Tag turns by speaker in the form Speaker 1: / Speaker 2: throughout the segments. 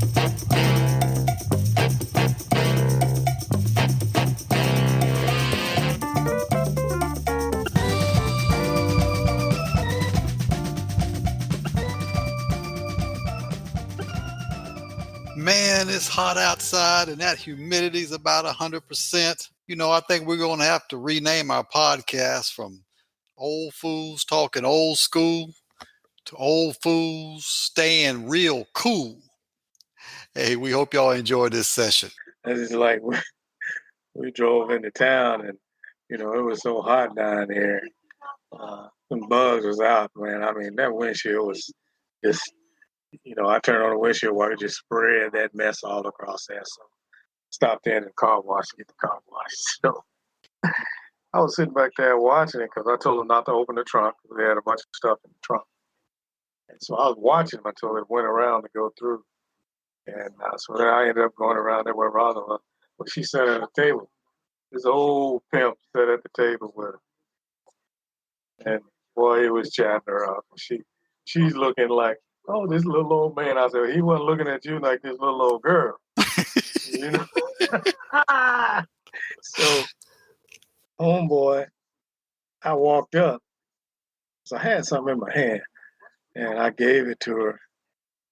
Speaker 1: Man, it's hot outside and that humidity is about 100%. I think we're going to have to rename our podcast from Old Fools Talking Old School to Old Fools Staying Real Cool. Hey, we hope y'all enjoyed this session.
Speaker 2: It's like we drove into town and, it was so hot down there. Some bugs was out, man. I mean, that windshield was just, I turned on the windshield water, just spread that mess all across there. So stopped in the car wash to get the car washed. So I was sitting back there watching it because I told them not to open the trunk. They had a bunch of stuff in the trunk. And so I was watching them until it went around to go through. And so then I ended up going around there where Rodney was. Well, she sat at the table. This old pimp sat at the table with her. And boy, he was chatting her up. She's looking like, oh, this little old man. I said, he wasn't looking at you like this little old girl. So, homeboy, I walked up. So I had something in my hand. And I gave it to her.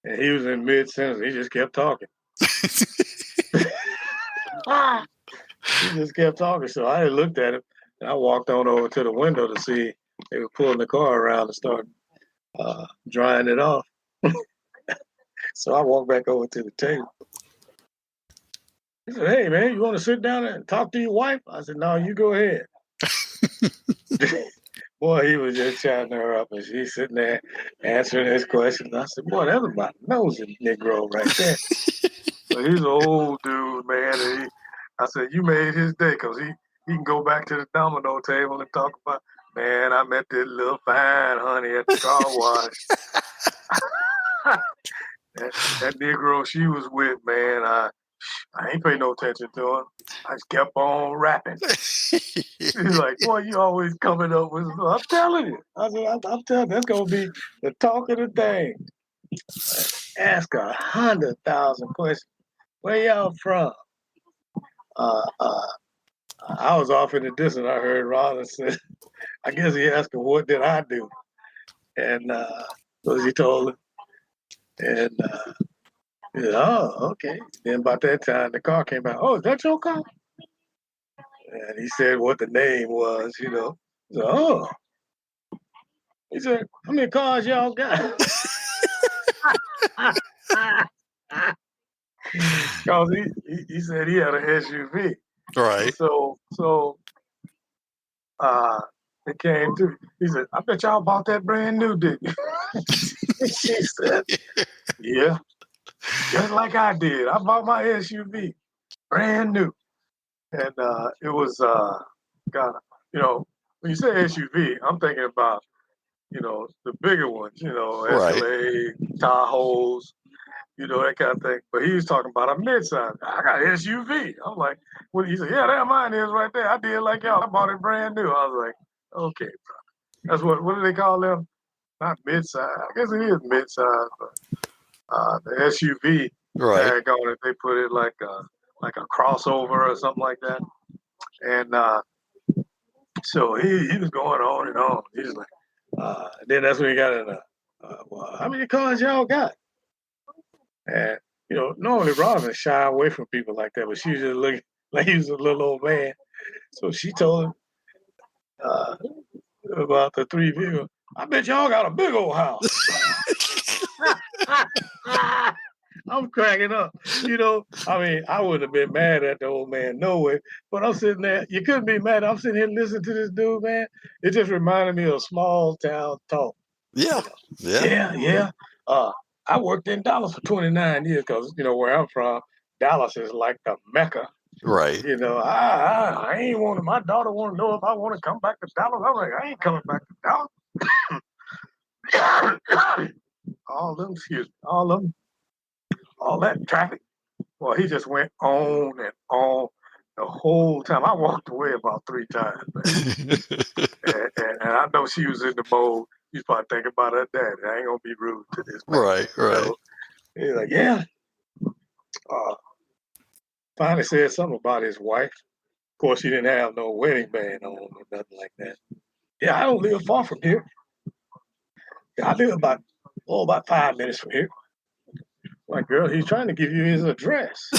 Speaker 2: And he was in mid-sentence. He just kept talking. He just kept talking. So I looked at him. And I walked on over to the window to see they were pulling the car around and start drying it off. So I walked back over to the table. He said, hey, man, you want to sit down and talk to your wife? I said, no, you go ahead. Boy, he was just chatting her up, and she's sitting there answering his questions. I said, boy, that's about a nosy Negro right there. So he's an old dude, man. And I said, you made his day, because he can go back to the domino table and talk about, man, I met this little fine honey at the car wash. that Negro she was with, man, I ain't pay no attention to him. I just kept on rapping. He's like, boy, you always coming up with stuff. I'm telling you. I said, I'm telling you, that's going to be the talk of the thing. Ask 100,000 questions. Where y'all from? I was off in the distance. I heard Ron say, I guess he asked him, what did I do? And so he told him. And he said, oh, okay. Then about that time, the car came out. Oh, is that your car? And he said what the name was, He said, oh. He said, how many cars y'all got? Because he said he had an SUV.
Speaker 1: Right.
Speaker 2: So it came to, he said, I bet y'all bought that brand new, didn't you? She said, yeah, just like I did. I bought my SUV, brand new. And it was, God, when you say SUV, I'm thinking about, the bigger ones,
Speaker 1: Right.
Speaker 2: Escalade, Tahoes, that kind of thing. But he was talking about a midsize. I got an SUV. I'm like, well, he said, yeah, that mine is right there. I did like y'all. I bought it brand new. I was like, okay, bro. That's what do they call them? Not midsize. I guess it is midsize, but the SUV tag on it, they put it like a crossover or something like that. And so he was going on and on. He was like, then that's when he got in well, how many cars y'all got? And, normally Robin shy away from people like that, but she was just looking like he was a little old man. So she told him about the 3 vehicles. I bet y'all got a big old house. I'm cracking up. I wouldn't have been mad at the old man, no way. But I'm sitting there. You couldn't be mad. I'm sitting here listening to this dude, man. It just reminded me of small town talk.
Speaker 1: Yeah.
Speaker 2: Yeah. I worked in Dallas for 29 years because, where I'm from, Dallas is like the Mecca.
Speaker 1: Right.
Speaker 2: I ain't want to, my daughter want to know if I want to come back to Dallas. I'm like, I ain't coming back to Dallas. all that traffic. Well, he just went on and on the whole time. I walked away about 3 times, man. and I know she was in the mode. She's probably thinking about her daddy. I ain't gonna be rude to this man.
Speaker 1: Right.
Speaker 2: He's like, yeah. finally said something about his wife. Of course, she didn't have no wedding band on or nothing like that. Yeah, I don't live far from here. Yeah, I live about 5 minutes from here. Like, girl, he's trying to give you his address.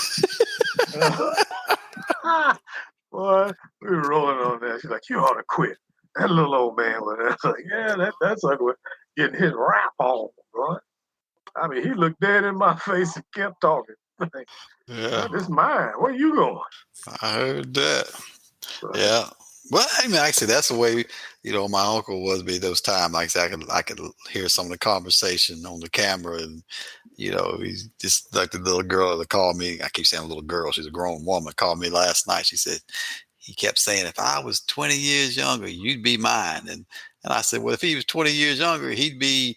Speaker 2: Boy, we were rolling on that. She's like, you ought to quit. That little old man was there. I was like, yeah, that's like getting his rap on, boy. I mean, he looked dead in my face and kept talking. Like,
Speaker 1: Yeah,
Speaker 2: this is mine. Where you going?
Speaker 1: I heard that.
Speaker 2: Right.
Speaker 1: Yeah. Well, I mean, actually, that's the way, my uncle was be those times. Like I said, I could hear some of the conversation on the camera, and, he's just like the little girl that called me. I keep saying a little girl. She's a grown woman. Called me last night. She said, he kept saying, if I was 20 years younger, you'd be mine. And I said, well, if he was 20 years younger, he'd be,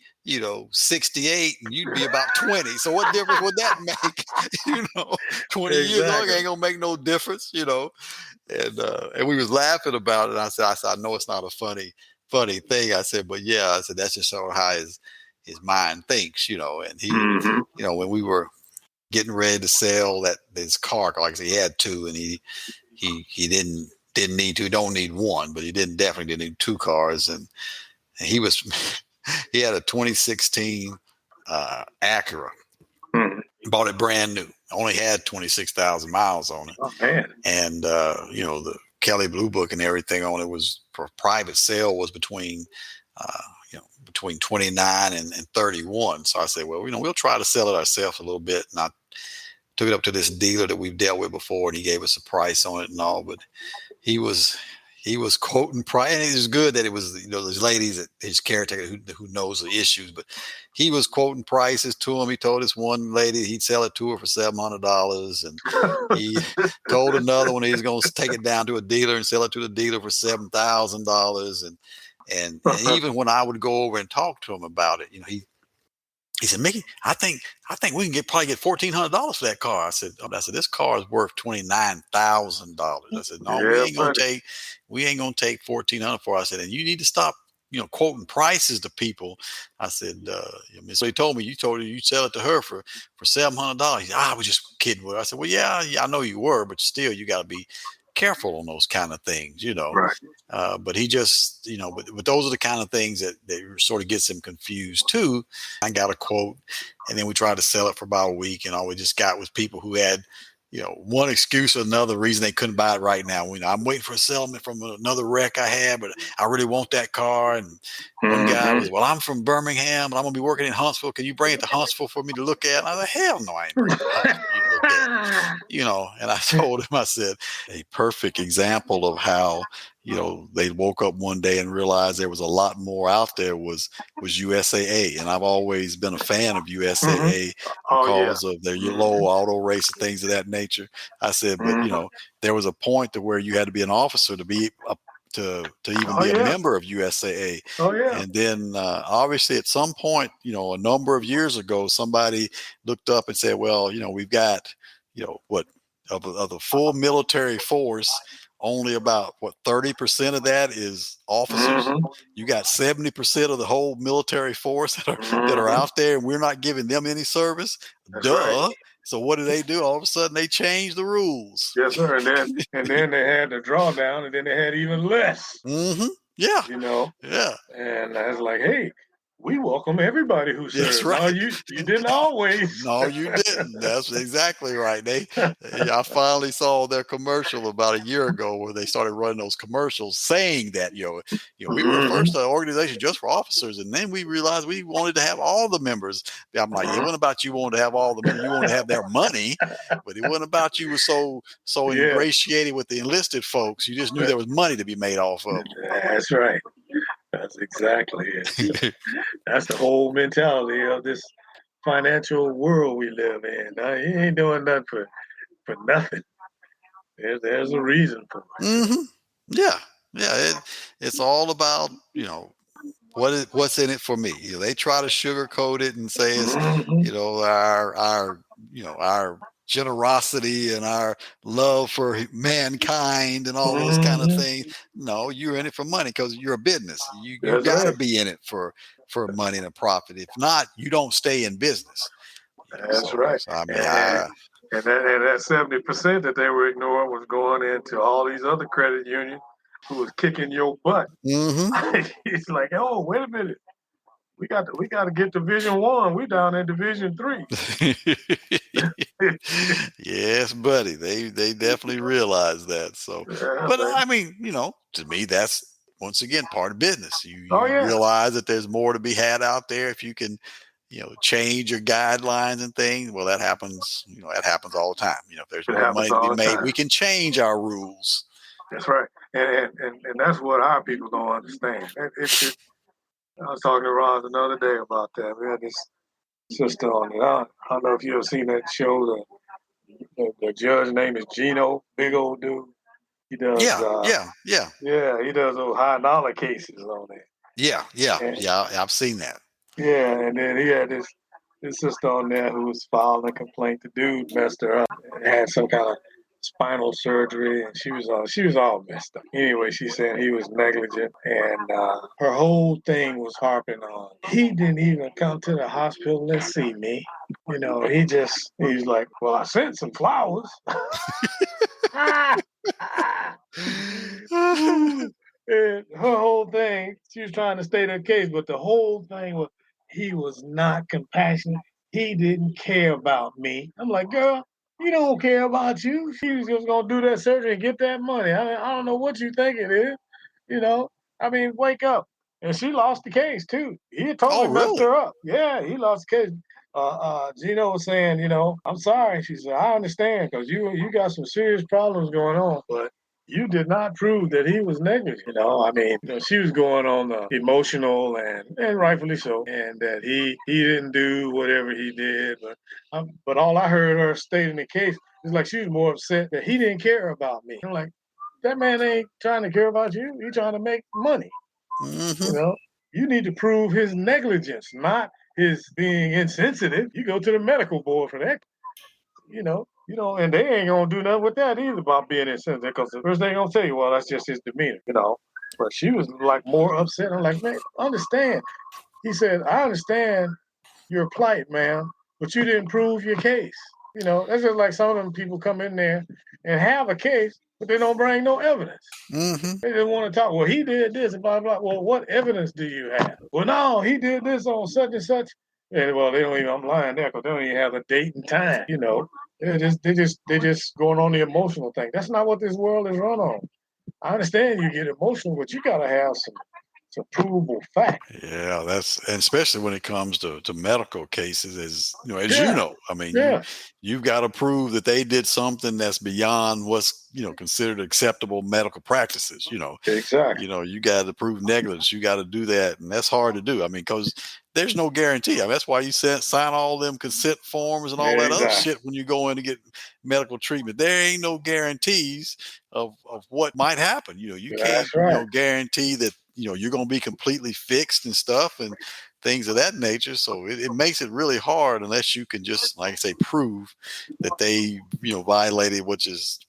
Speaker 1: 68 and you'd be about 20. So what difference would that make? 20 years younger ain't gonna make no difference, And we was laughing about it. I said, I know it's not a funny thing. I said, but yeah, I said, that's just sort of how his mind thinks, and he, when we were getting ready to sell his car, like I said, he had two, and he didn't need to, don't need one, but he definitely didn't need two cars. And he had a 2016 Acura. Bought it brand new. Only had 26,000 miles on it.
Speaker 2: Oh, man.
Speaker 1: And, the Kelly Blue Book and everything on it was for private sale was between 29 and 31. So I said, well, we'll try to sell it ourselves a little bit. And I took it up to this dealer that we've dealt with before, and he gave us a price on it and all, but he was quoting price, and it was good that it was, those ladies that his caretaker who knows the issues, but he was quoting prices to him. He told this one lady he'd sell it to her for $700, and he told another one he was going to take it down to a dealer and sell it to the dealer for $7,000. And even when I would go over and talk to him about it, he said, Mickey, I think we can probably get $1,400 for that car. I said, this car is worth $29,000. I said, no, we ain't gonna take $1,400 for it. I said, and you need to stop, quoting prices to people. I said, so he told me you sell it to her for $700. He said, I was just kidding with her. I said, well, yeah, I know you were, but still, you got to be careful on those kind of things,
Speaker 2: Right.
Speaker 1: But he just, but those are the kind of things that sort of gets him confused too. I got a quote, and then we tried to sell it for about a week, and all we just got was people who had, one excuse or another reason they couldn't buy it right now. I'm waiting for a settlement from another wreck I had, but I really want that car. And one guy was, well, I'm from Birmingham, but I'm going to be working in Huntsville. Can you bring it to Huntsville for me to look at? And I was like, hell no, I ain't bringing it to Huntsville for you to look at. And I told him, I said, a perfect example of how, they woke up one day and realized there was a lot more out there was USAA. And I've always been a fan of USAA because of their low auto race and things of that nature. I said, but, there was a point to where you had to be an officer to be to even be a member of USAA. And then obviously at some point, a number of years ago, somebody looked up and said, well, we've got, of the full military force, only about 30% of that is officers. You got 70% of the whole military force that are out there, and we're not giving them any service.
Speaker 2: That's right.
Speaker 1: So what do? All of a sudden they changed the rules.
Speaker 2: Yes, sir. And then they had the drawdown, and then they had even less.
Speaker 1: Mm-hmm. Yeah.
Speaker 2: Yeah. And I was like, hey, we welcome everybody who serves.
Speaker 1: That's right.
Speaker 2: No, you didn't always.
Speaker 1: No, you didn't. That's exactly right. I finally saw their commercial about a year ago where they started running those commercials saying that, we were first an organization just for officers. And then we realized we wanted to have all the members. I'm like, it wasn't about you wanted to have all the members. You wanted to have their money, but it wasn't about you was so ingratiated with the enlisted folks. You just knew there was money to be made off of them.
Speaker 2: That's right. That's exactly it. That's the whole mentality of this financial world we live in. Now, he ain't doing nothing for nothing. There's a reason for it.
Speaker 1: Mm-hmm. Yeah. It's all about what's in it for me. They try to sugarcoat it and say it's our generosity and our love for mankind and all those kind of things. No, you're in it for money because you're a business. You got to be in it for money and a profit. If not, you don't stay in business.
Speaker 2: That's
Speaker 1: So,
Speaker 2: right.
Speaker 1: so I mean,
Speaker 2: And that 70% that they were ignoring was going into all these other credit unions who was kicking your butt. It's like, oh, wait a minute. We got to get Division 1. We down in Division 3.
Speaker 1: Yes, buddy. They definitely realize that. So,
Speaker 2: Yeah,
Speaker 1: but
Speaker 2: man.
Speaker 1: I mean, to me, that's once again part of business. You
Speaker 2: Oh
Speaker 1: you
Speaker 2: yeah.
Speaker 1: realize that there's more to be had out there if you can, change your guidelines and things. Well, that happens. That happens all the time. If there's
Speaker 2: It
Speaker 1: more
Speaker 2: happens
Speaker 1: money to be
Speaker 2: all the
Speaker 1: made,
Speaker 2: time.
Speaker 1: we can change our rules.
Speaker 2: That's right. And that's what our people don't understand. I was talking to Ron another day about that. We had this sister on it. I don't know if you ever seen that show. The judge name is Gino, big old dude. He does,
Speaker 1: Yeah, yeah, yeah,
Speaker 2: he does those high dollar cases on it.
Speaker 1: yeah, yeah,
Speaker 2: And,
Speaker 1: yeah. I've seen that.
Speaker 2: yeah, and then he had this sister on there who was filing a complaint. The dude messed her up and had some kind of spinal surgery, and she was all messed up. Anyway, she said he was negligent, and her whole thing was harping on he didn't even come to the hospital and see me. He's like, well, I sent some flowers. And her whole thing, she was trying to state her case, but the whole thing was he was not compassionate. He didn't care about me. I'm like, girl, he don't care about you. She was just gonna do that surgery and get that money. I don't know what you think it is. You know, I mean, wake up. And she lost the case too. He had totally
Speaker 1: Oh,
Speaker 2: messed
Speaker 1: really?
Speaker 2: her up. Yeah, he lost the case. Gino was saying, I'm sorry. She said, I understand because you got some serious problems going on, but you did not prove that he was negligent. I mean, she was going on the emotional and rightfully so, and that he didn't do whatever he did. But all I heard her state in the case is like she was more upset that he didn't care about me. I'm like, that man ain't trying to care about you. He's trying to make money.
Speaker 1: Mm-hmm.
Speaker 2: You know, you need to prove his negligence, not his being insensitive. You go to the medical board for that. And they ain't gonna do nothing with that either about being insensitive because the first thing they gonna tell you, well, that's just his demeanor. But she was like more upset. I'm like, man, understand. He said, I understand your plight, ma'am, but you didn't prove your case. That's just like some of them people come in there and have a case, but they don't bring no evidence.
Speaker 1: Mm-hmm.
Speaker 2: They just want to talk. Well, he did this and blah blah. Well, what evidence do you have? Well, no, he did this on such and such. And well, they don't even. I'm lying there because they don't even have a date and time. They just going on the emotional thing. That's not what this world is run on. I understand you get emotional, but you gotta have some provable fact.
Speaker 1: Yeah, and especially when it comes to medical cases, as
Speaker 2: Yeah,
Speaker 1: I mean,
Speaker 2: yeah,
Speaker 1: you've got to prove that they did something that's beyond what's considered acceptable medical practices.
Speaker 2: exactly.
Speaker 1: You got to prove negligence. You got to do that, and that's hard to do. I mean, because there's no guarantee. I mean, that's why you sign all them consent forms and all that other
Speaker 2: Exactly.
Speaker 1: shit when you go in to get medical treatment. There ain't no guarantees of what might happen. You can't
Speaker 2: That's right.
Speaker 1: guarantee that you're going to be completely fixed and stuff and things of that nature. So it makes it really hard unless you can just, like I say, prove that they violated what is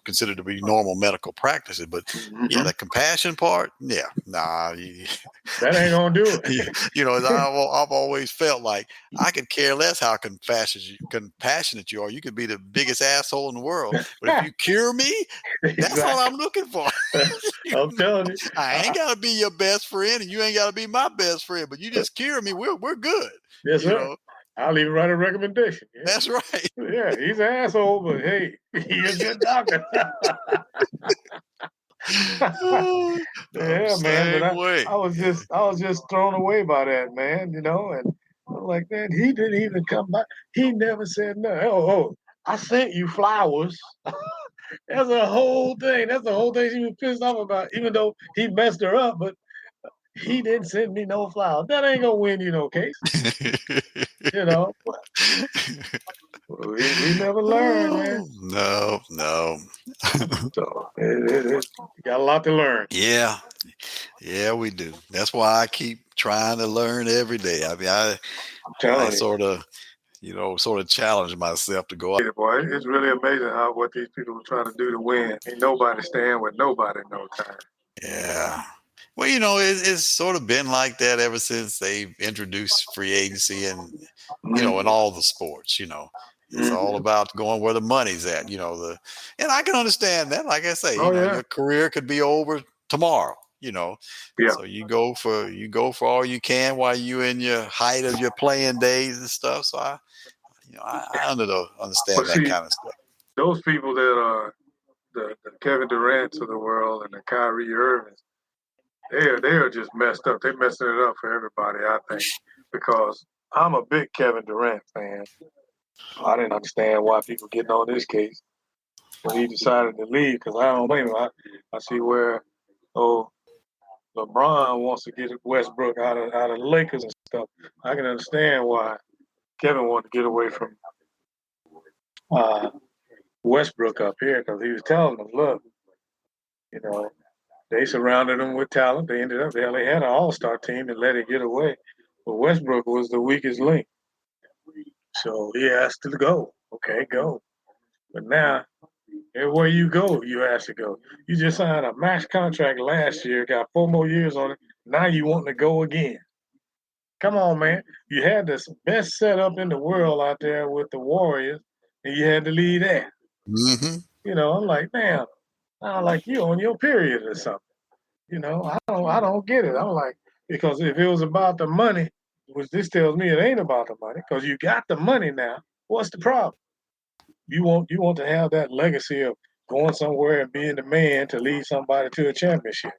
Speaker 1: considered to be normal medical practices. But yeah, the compassion part, yeah, nah.
Speaker 2: That ain't gonna do it.
Speaker 1: I've always felt like I could care less how compassionate you are. You could be the biggest asshole in the world, but if you cure me, that's all I'm looking for.
Speaker 2: I'm telling you.
Speaker 1: I ain't gotta be your best friend, and you ain't gotta be my best friend. But you just cure me, we're good.
Speaker 2: Yes, sir. I'll even write a recommendation. Yeah.
Speaker 1: That's right.
Speaker 2: Yeah, he's an asshole, but hey, he's a good doctor. Yeah, man. But
Speaker 1: Same way.
Speaker 2: I was just thrown away by that, man. And I'm like, man, he didn't even come back. He never said no. Oh, I sent you flowers. That's a whole thing. That's the whole thing she was pissed off about. Even though he messed her up, but he didn't send me no flowers. That ain't gonna win you no case. You know. We never learn, man.
Speaker 1: No.
Speaker 2: So you got a lot to learn.
Speaker 1: Yeah, we do. That's why I keep trying to learn every day. I mean,
Speaker 2: I'm
Speaker 1: I
Speaker 2: telling you.
Speaker 1: sort of challenge myself to go out.
Speaker 2: Yeah, boy, it's really amazing what these people are trying to do to win. Ain't nobody stand with nobody no time.
Speaker 1: Yeah. Well, it's sort of been like that ever since they've introduced free agency and, in
Speaker 2: Mm-hmm.
Speaker 1: all the sports, it's all
Speaker 2: Mm-hmm.
Speaker 1: about going where the money's at, and I can understand that. Like I say,
Speaker 2: Oh yeah,
Speaker 1: your career could be over tomorrow,
Speaker 2: yeah.
Speaker 1: so you go for all you can while you in your height of your playing days and stuff. So I
Speaker 2: But
Speaker 1: understand that
Speaker 2: see,
Speaker 1: kind of stuff.
Speaker 2: those people that are the Kevin Durant's of the world and the Kyrie Irvings, they are just messed up. They're messing it up for everybody, I think, because I'm a big Kevin Durant fan. I didn't understand why people getting on this case when he decided to leave because I don't blame him. I see where oh LeBron wants to get Westbrook out of the Lakers and stuff. I can understand why Kevin wanted to get away from uh, Westbrook up here because he was telling them, look, you know, they surrounded him with talent. They ended up they only had an all-star team and let it get away. But Westbrook was the weakest link. So he asked to go. Okay, go. But now, everywhere you go, you ask to go. You just signed a max contract last year, got 4 more years on it. Now you want to go again. Come on, man. You had the best setup in the world out there with the Warriors, and you had to leave that.
Speaker 1: Hmm.
Speaker 2: I'm like, man, I like you on your period or something. I don't get it. I'm like, because if it was about the money, which this tells me it ain't about the money, because you got the money now. What's the problem? You want to have that legacy of going somewhere and being the man to lead somebody to a championship.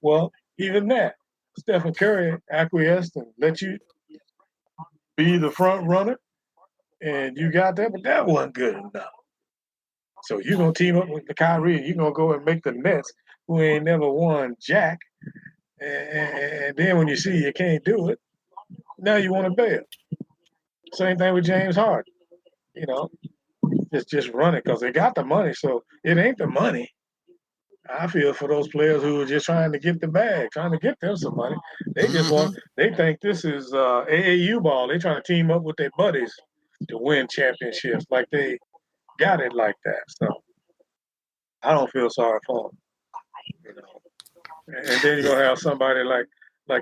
Speaker 2: Well, even that, Stephen Curry acquiesced and let you be the front runner, and you got that, but that wasn't good enough. So you're gonna team up with the Kyrie, and you're gonna go and make the Nets, who ain't never won jack, and then when you see you can't do it, now you want to bail. Same thing with James Harden. You know, just run it because they got the money. So it ain't the money. I feel for those players who are just trying to get the bag, trying to get them some money. They just
Speaker 1: Hmm.
Speaker 2: want. They think this is AAU ball. They trying to team up with their buddies to win championships. Like they got it like that. So I don't feel sorry for them. You know. And then you're
Speaker 1: Yeah.
Speaker 2: gonna have somebody like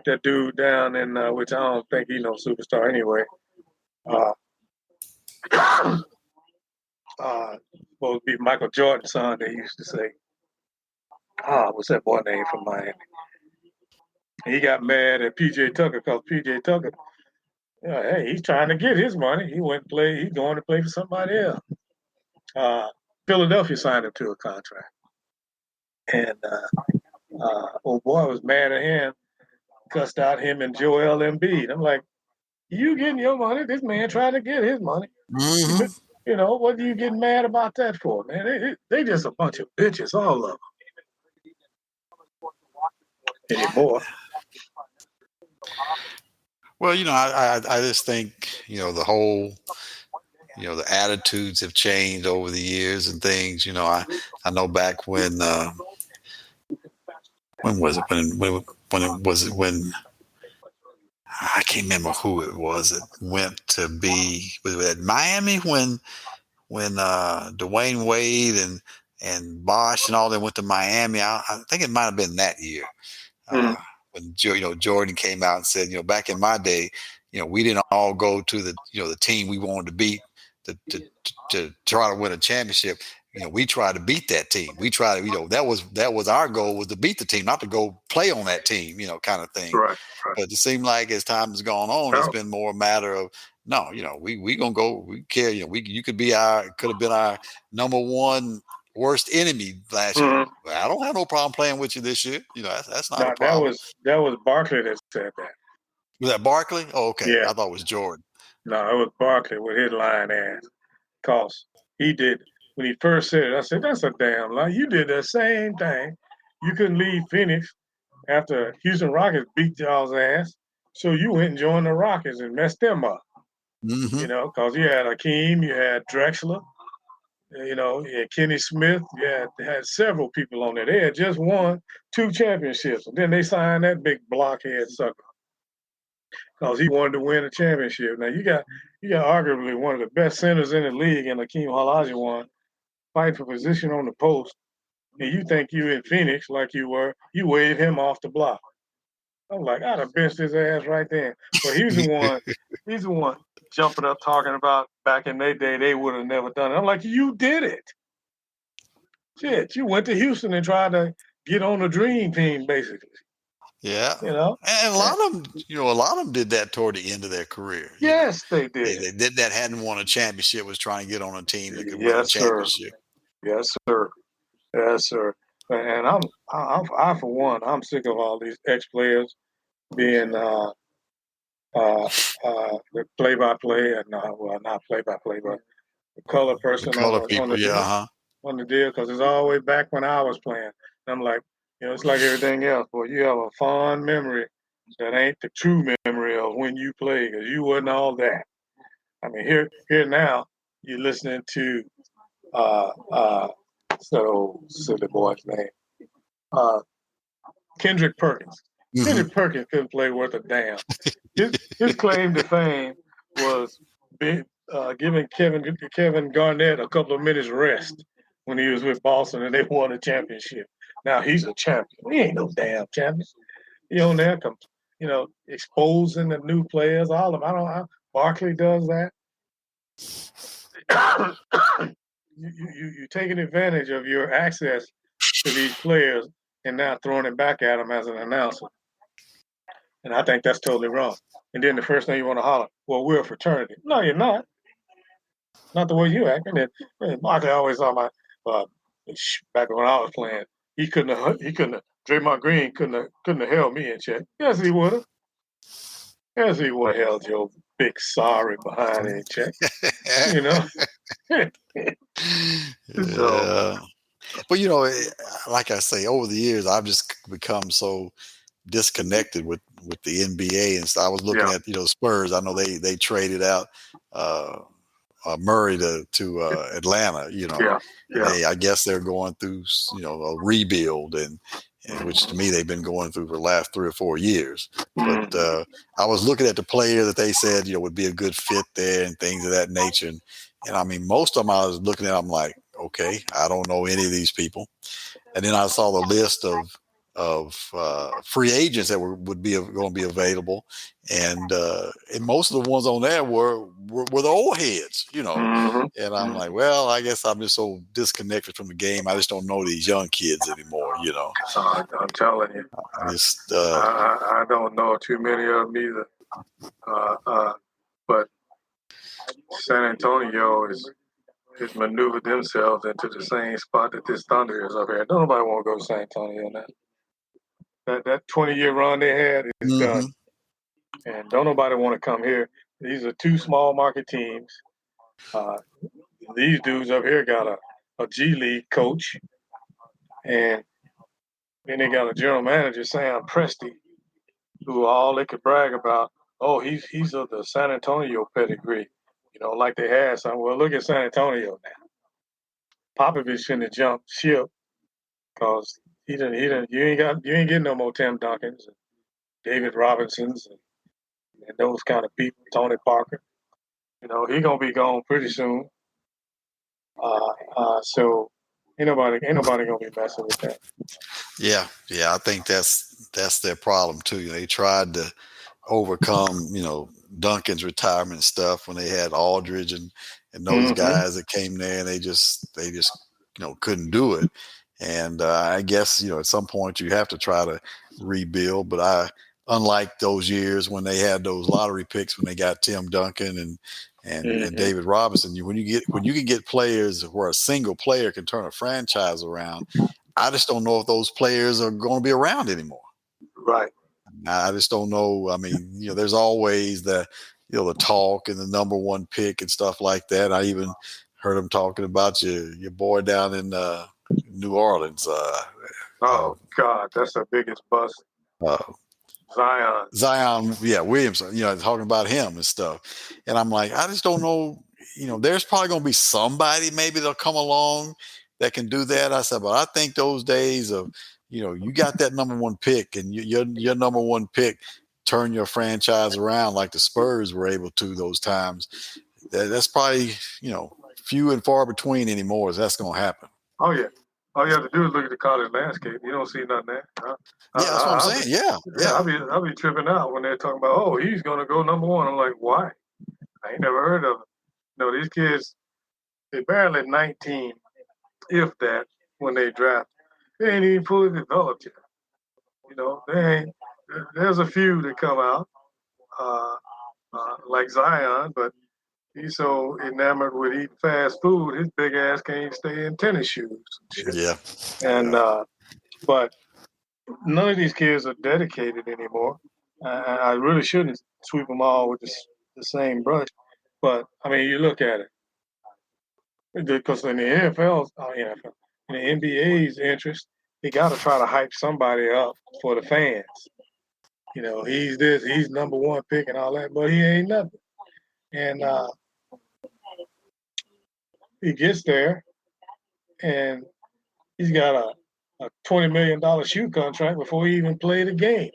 Speaker 2: that dude down in which I don't think he's no superstar anyway. Uh, supposed to be Michael Jordan's son. They used to say, what's that boy name from Miami? He got mad at PJ Tucker because PJ Tucker, hey, he's trying to get his money. He went and play. He's going to play for somebody else. Uh, Philadelphia signed him to a contract, and old boy was mad at him, cussed out him and Joel Embiid. I'm like, you getting your money? This man trying to get his money.
Speaker 1: Hmm.
Speaker 2: What are you getting mad about that for, man? They just a bunch of bitches, all of them anymore.
Speaker 1: Well, I just think, the whole, the attitudes have changed over the years and things. I know back when was it when it was it when I can't remember who it was that went to be was it at Miami when Dwayne Wade and Bosh and all them went to Miami. I think it might have been that year.
Speaker 2: Mm,
Speaker 1: uh, when Jordan came out and said, back in my day, we didn't all go to the team we wanted to beat to try to win a championship. We tried to beat that team. We tried to, that was our goal, was to beat the team, not to go play on that team, kind of thing.
Speaker 2: right, right.
Speaker 1: But it seemed like as time has gone on, it's
Speaker 2: Now,
Speaker 1: been more a matter of no, we gonna go. We care. You could have been our number one worst enemy last year.
Speaker 2: mhm.
Speaker 1: Well, I don't have no problem playing with you this year. That's not a
Speaker 2: Now that
Speaker 1: problem.
Speaker 2: was that was Barkley that said that.
Speaker 1: Was that Barkley? Oh, okay.
Speaker 2: Yeah,
Speaker 1: I thought it was Jordan.
Speaker 2: no, it was Barkley with his lying ass. Cause he did when he first said it. I said, "That's a damn lie. You did the same thing. You couldn't leave Phoenix after Houston Rockets beat y'all's ass, so you went and joined the Rockets and messed them up.
Speaker 1: Hmm.
Speaker 2: Cause you had Akeem, you had Drexler, you had Kenny Smith, you had several people on there. They had just won 2 championships, and then they signed that big blockhead sucker because he wanted to win a championship. Now you got arguably one of the best centers in the league, and Akeem Olajuwon fight for position on the post, and you think you in Phoenix like you were, you wave him off the block. I'm like, I'd have benched his ass right then. But he's the one jumping up talking about back in their day they would have never done it. I'm like, you did it. Shit, you went to Houston and tried to get on the dream team, basically.
Speaker 1: Yeah.
Speaker 2: You know?
Speaker 1: And a lot of them, a lot of them did that toward the end of their career.
Speaker 2: Yes, they did.
Speaker 1: They did that, hadn't won a championship, was trying to get on a team that could win a
Speaker 2: Yes, sir.
Speaker 1: championship.
Speaker 2: Yes, sir. Yes, sir. And I for one, I'm sick of all these ex-players being the play-by-play and well, not play-by-play, but the color person
Speaker 1: The color
Speaker 2: on
Speaker 1: people, yeah,
Speaker 2: on the deal, because it's always back when I was playing. And I'm like, it's like everything else. Boy, you have a fond memory that ain't the true memory of when you played, because you wasn't all that. I mean, here now, you're listening to so silly boy's name, Kendrick Perkins.
Speaker 1: Mm-hmm.
Speaker 2: Kendrick Perkins couldn't play worth a damn. His claim to fame was giving Kevin Garnett a couple of minutes rest when he was with Boston and they won a championship. Now he's a champion. He ain't no damn champion. He on there, exposing the new players. All of them. I don't know. Barkley does that. You're taking advantage of your access to these players and now throwing it back at them as an announcer. And I think that's totally wrong. And then the first thing you want to holler, well, we're a fraternity. No, you're not. Not the way you act. And then Barkley always saw my back when I was playing. He couldn't have. Draymond Green couldn't have held me in check. Yes, he would have. Yes, he would have held your big sorry behind in check.
Speaker 1: So, but like I say, over the years, I've just become so disconnected with the NBA, and so I was looking at Spurs. I know they traded out Murray to Atlanta. I guess they're going through a rebuild, and which to me they've been going through for the last 3 or 4 years. But I was looking at the player that they said would be a good fit there and things of that nature, and I mean most of them I was looking at. I'm like, okay, I don't know any of these people, and then I saw the list of free agents that would be going to be available, and most of the ones on there were the old heads, and I'm like, well, I guess I'm just so disconnected from the game. I just don't know these young kids anymore,
Speaker 2: I'm telling you, I don't know too many of them either. But San Antonio has maneuvered themselves into the same spot that this Thunder is up here. Don't nobody want to go to San Antonio now. That 20-year run they had is done. And don't nobody want to come here. These are 2 small market teams. These dudes up here got a G League coach. And then they got a general manager, Sam Presti, who all they could brag about, he's of the San Antonio pedigree. Like they had some. Well, look at San Antonio now. Popovich shouldn't have jumped ship because you ain't getting no more Tim Duncans and David Robinsons and those kind of people, Tony Parker. He gonna be gone pretty soon. So ain't nobody gonna be messing with that.
Speaker 1: Yeah, I think that's their problem too. They tried to overcome, Duncan's retirement stuff when they had Aldridge and those guys that came there, and they just couldn't do it. And I guess at some point you have to try to rebuild. But unlike those years when they had those lottery picks when they got Tim Duncan and David Robinson, when you can get players where a single player can turn a franchise around, I just don't know if those players are going to be around anymore.
Speaker 2: Right.
Speaker 1: I just don't know. I mean, there's always the talk and the number 1 pick and stuff like that. I even heard him talking about your boy down in New Orleans.
Speaker 2: God, that's the biggest bust.
Speaker 1: Zion, Williamson, talking about him and stuff. And I'm like, I just don't know, there's probably going to be somebody, maybe they'll come along that can do that. I said, but I think those days of, you got that number 1 pick and your number 1 pick turn your franchise around like the Spurs were able to those times. That's probably, few and far between anymore as that's going to happen.
Speaker 2: Oh, yeah. All you have to do is look at the college landscape. You don't see nothing there.
Speaker 1: Yeah, that's what I'm saying. Yeah, yeah.
Speaker 2: I'll be tripping out when they're talking about, oh, he's gonna go number one. I'm like, why? I ain't never heard of him. No, these kids, they barely 19, if that, when they draft. They ain't even fully developed yet. You know, they ain't. There's a few that come out, uh, like Zion, but he's so enamored with eating fast food, his big ass can't stay in tennis shoes. And shit.
Speaker 1: Yeah.
Speaker 2: And but none of these kids are dedicated anymore. I really shouldn't sweep them all with the same brush. But I mean, you look at it because in the NFL, in the NBA's interest, they got to try to hype somebody up for the fans. You know, he's this, he's number one pick and all that, but he ain't nothing. And he gets there, and he's got a $20 million shoe contract before he even played a game.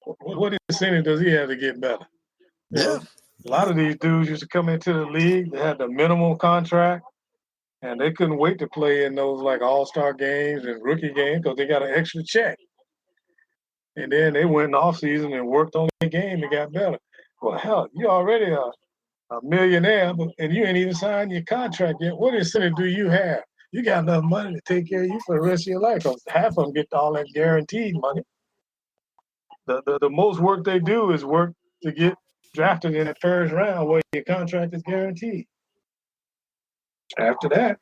Speaker 2: What incentive does he have to get better? You know, a lot of these dudes used to come into the league, they had the minimum contract, and they couldn't wait to play in those like all-star games and rookie games because they got an extra check. And then they went in the off-season and worked on the game and got better. Well, hell, you're already a millionaire, and you ain't even signed your contract yet. What incentive do you have? You got enough money to take care of you for the rest of your life because half of them get all that guaranteed money. The most work they do is work to get drafted in the first round where your contract is guaranteed. After that,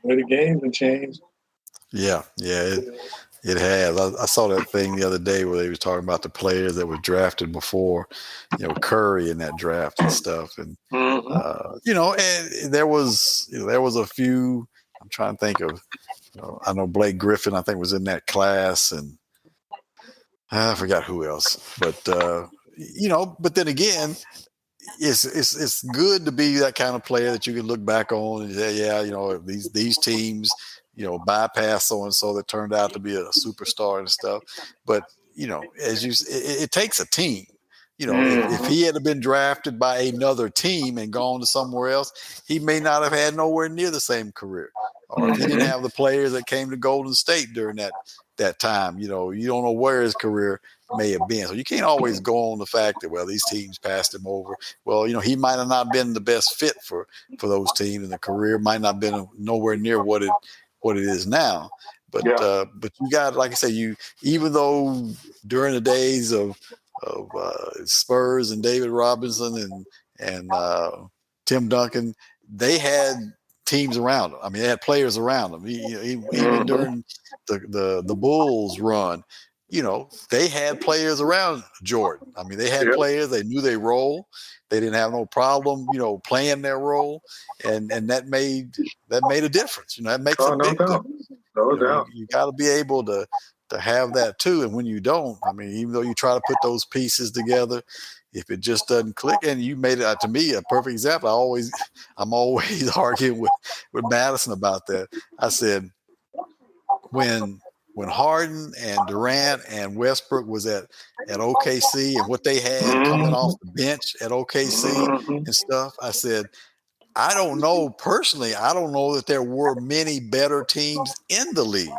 Speaker 2: the games have changed.
Speaker 1: Yeah, it has. I saw that thing the other day where they was talking about the players that were drafted before, Curry in that draft and stuff, and and there was a few. I'm trying to think of. I know Blake Griffin, I think, was in that class, and I forgot who else. But but then again, it's good to be that kind of player that you can look back on and say, yeah, these teams, bypass so and so that turned out to be a superstar and stuff. But it takes a team. If he had been drafted by another team and gone to somewhere else, he may not have had nowhere near the same career. Or if he didn't have the players that came to Golden State during that time, you don't know where his career may have been. So you can't always go on the fact that, well, these teams passed him over. Well, he might have not been the best fit for those teams, and the career might not have been nowhere near what it is now. But you got, like I say, even though during the days of Spurs and David Robinson and Tim Duncan, they had teams around them. I mean, they had players around them. Even during the Bulls run, they had players around Jordan. I mean, they had players. They knew their role. They didn't have no problem, playing their role, and that made a difference. That makes a big difference.
Speaker 2: No doubt.
Speaker 1: You got to be able to have that too. And when you don't, I mean, even though you try to put those pieces together, if it just doesn't click, and you made it to me a perfect example. I'm always arguing with Madison about that. I said, when Harden and Durant and Westbrook was at OKC and what they had coming off the bench at OKC and stuff, I said, I don't know personally. I don't know that there were many better teams in the league,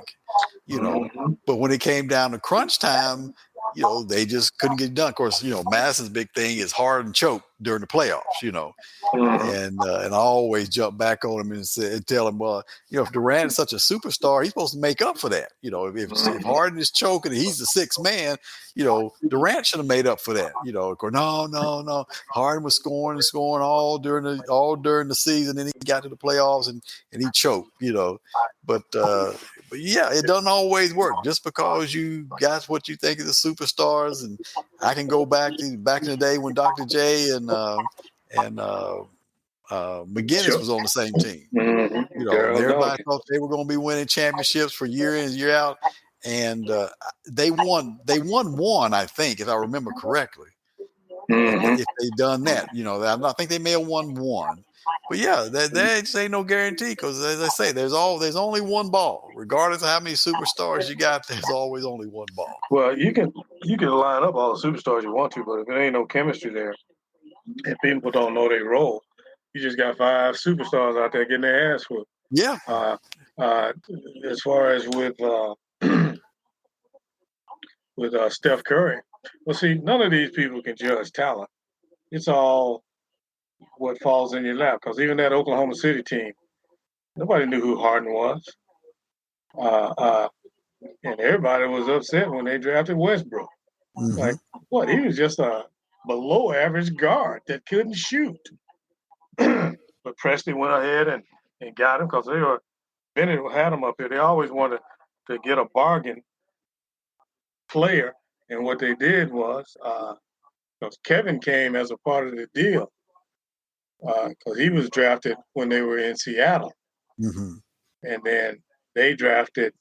Speaker 1: but when it came down to crunch time, they just couldn't get it done. Of course, Madison's big thing is hard and choke during the playoffs, and I always jump back on him and tell him, well, if Durant is such a superstar, he's supposed to make up for that. If Harden is choking and he's the sixth man, Durant should have made up for that. Of course, no. Harden was scoring all during the season, and he got to the playoffs and he choked. But yeah, it doesn't always work. Just because you got what you think is the superstars, and I can go back in the day when Dr. J and McGinnis was on the same team. Everybody thought they were going to be winning championships for year in and year out, and they won one, I think, if I remember correctly. If they'd done that, I think they may have won one. But yeah, there just ain't no guarantee because, as I say, there's only one ball. Regardless of how many superstars you got, there's always only one ball.
Speaker 2: Well, you can line up all the superstars you want to, but if there ain't no chemistry there and people don't know their role, you just got 5 superstars out there getting their ass whooped.
Speaker 1: Yeah.
Speaker 2: As far as with with Steph Curry, well, see, none of these people can judge talent. It's all what falls in your lap. Because even that Oklahoma City team, nobody knew who Harden was, and everybody was upset when they drafted Westbrook.
Speaker 1: Mm-hmm.
Speaker 2: Like, what? He was just a below average guard that couldn't shoot. But Presley went ahead and got him because Bennett had him up here. They always wanted to get a bargain player, and what they did was because Kevin came as a part of the deal because he was drafted when they were in Seattle,
Speaker 1: Mm-hmm.
Speaker 2: and then they drafted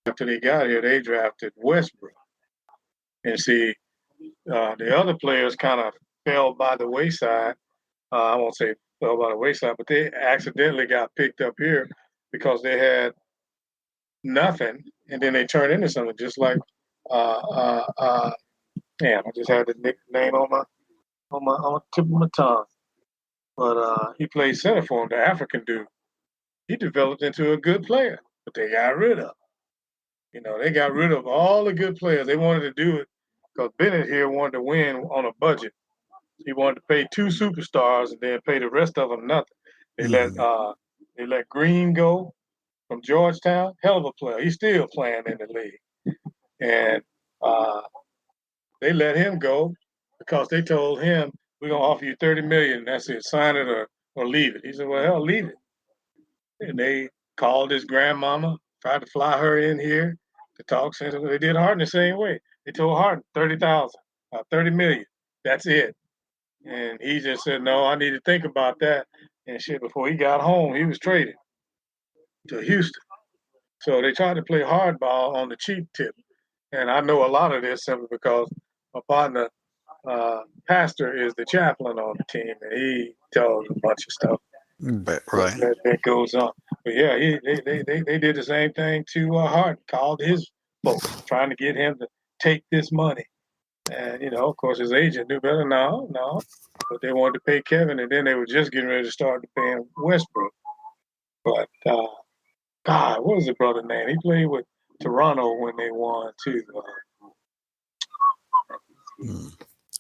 Speaker 2: after they got here. They drafted Westbrook, and see the other players kind of fell by the wayside. I won't say fell by the wayside, but they accidentally got picked up here because they had nothing, and then they turned into something. Just like, damn, I just had the nickname on the tip of my tongue. But he played center for him, the African dude. He developed into a good player, but they got rid of. They got rid of all the good players. They wanted to do it because Bennett here wanted to win on a budget. He wanted to pay 2 superstars and then pay the rest of them nothing. They let Green go from Georgetown, hell of a player. He's still playing in the league, and they let him go because they told him we're gonna offer you $30 million. That's it. Sign it or leave it. He said, well, hell, leave it. And they called his grandmama, tried to fly her in here to talk sense. They did Harden the same way. They told Harden 30 million. That's it. And he just said, no, I need to think about that. And shit, before he got home, he was traded to Houston. So they tried to play hardball on the cheap tip. And I know a lot of this simply because my partner, Pastor, is the chaplain on the team, and he tells a bunch of stuff.
Speaker 1: Right.
Speaker 2: That goes on. But yeah, they did the same thing to Harden, called his folks, trying to get him to take this money. And, of course, his agent knew better. No. But they wanted to pay Kevin, and then they were just getting ready to start paying Westbrook. But, God, what was the brother's name? He played with Toronto when they won, too.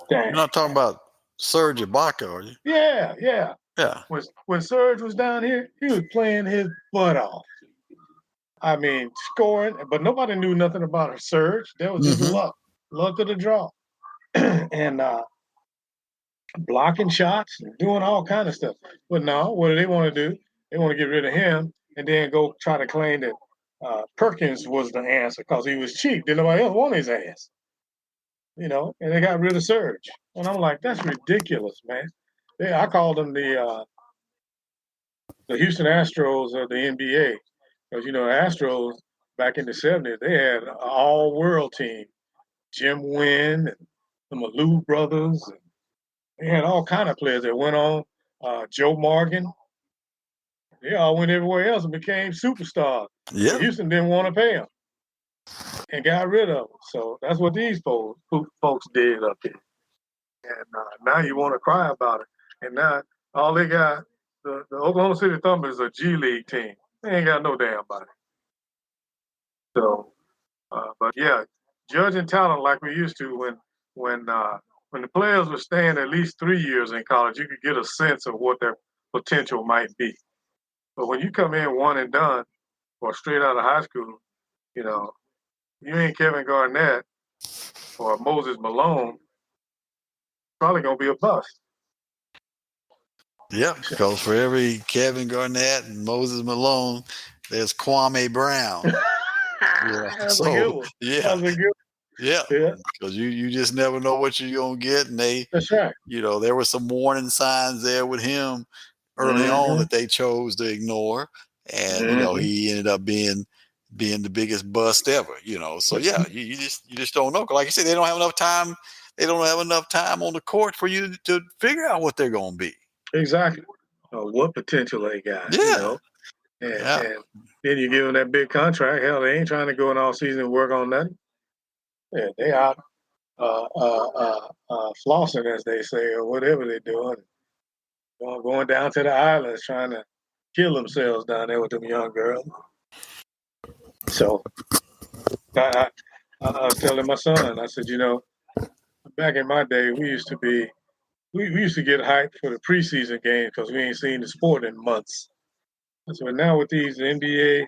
Speaker 1: You're not talking about Serge Ibaka, are you?
Speaker 2: Yeah.
Speaker 1: Yeah.
Speaker 2: When Serge was down here, he was playing his butt off. I mean, scoring, but nobody knew nothing about Serge. That was just luck of the draw. And blocking shots and doing all kind of stuff. But no, what do they want to do? They want to get rid of him and then go try to claim that Perkins was the answer because he was cheap. Did nobody else want his ass? And they got rid of Serge. And I'm like, that's ridiculous, man. I called them the Houston Astros of the NBA. Because, Astros back in the 70s, they had an all-world team. Jim Wynn and the Malou brothers. And they had all kind of players that went on. Joe Morgan. They all went everywhere else and became superstars.
Speaker 1: Yeah.
Speaker 2: But Houston didn't want to pay them and got rid of them. So that's what these folks did up here. And now you want to cry about it. And now all they got, the Oklahoma City Thunder is a G League team. They ain't got no damn body. So, but yeah, judging talent like we used to when the players were staying at least 3 years in college, you could get a sense of what their potential might be. But when you come in one and done or straight out of high school, you ain't Kevin Garnett or Moses Malone, probably gonna be a bust.
Speaker 1: Yeah, because for every Kevin Garnett and Moses Malone, there's Kwame Brown.
Speaker 2: That's a good one.
Speaker 1: Yeah.
Speaker 2: That's a good
Speaker 1: Yeah, because you just never know what you're gonna get, and
Speaker 2: That's right.
Speaker 1: There were some warning signs there with him early on that they chose to ignore, and he ended up being the biggest bust ever. So yeah, you just don't know. Like you said, they don't have enough time. They don't have enough time on the court for you to figure out what they're gonna be.
Speaker 2: Exactly. What potential they got?
Speaker 1: Yeah.
Speaker 2: And then you give them that big contract. Hell, they ain't trying to go in all season and work on nothing. Yeah, they out flossing, as they say, or whatever they're doing. going down to the islands trying to kill themselves down there with them young girls. So I was telling my son, I said, back in my day, we used to get hyped for the preseason game because we ain't seen the sport in months. So now with these NBA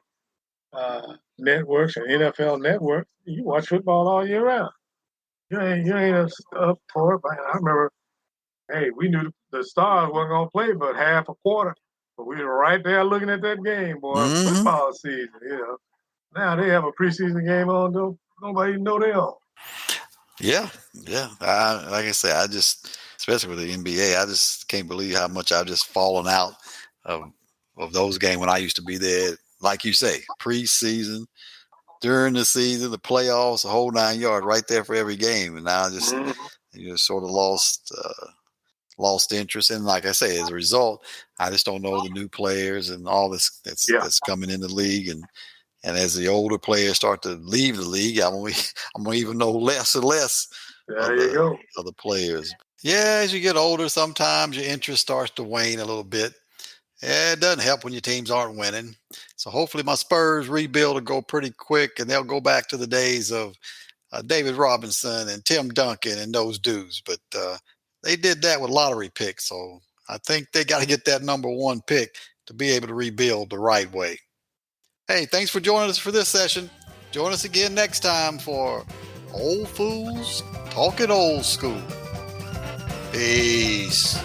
Speaker 2: networks and NFL networks, you watch football all year round. You ain't up for it. I remember, hey, we knew the Stars weren't gonna play but half a quarter, but we were right there looking at that game, boy. Football season, Now they have a preseason game on, though. Nobody even know they on.
Speaker 1: Yeah. Like I said, especially with the NBA, I just can't believe how much I've just fallen out of those games when I used to be there. Like you say, preseason, during the season, the playoffs, the whole 9 yards, right there for every game. And now I just sort of lost interest. And like I say, as a result, I just don't know the new players and all this that's coming in the league. And as the older players start to leave the league, I'm gonna even know less and less of the players. Yeah, as you get older, sometimes your interest starts to wane a little bit. Yeah, it doesn't help when your teams aren't winning. So hopefully my Spurs rebuild will go pretty quick, and they'll go back to the days of David Robinson and Tim Duncan and those dudes. But they did that with lottery picks, so I think they got to get that number one pick to be able to rebuild the right way. Hey, thanks for joining us for this session. Join us again next time for Old Fools Talking Old School. Peace.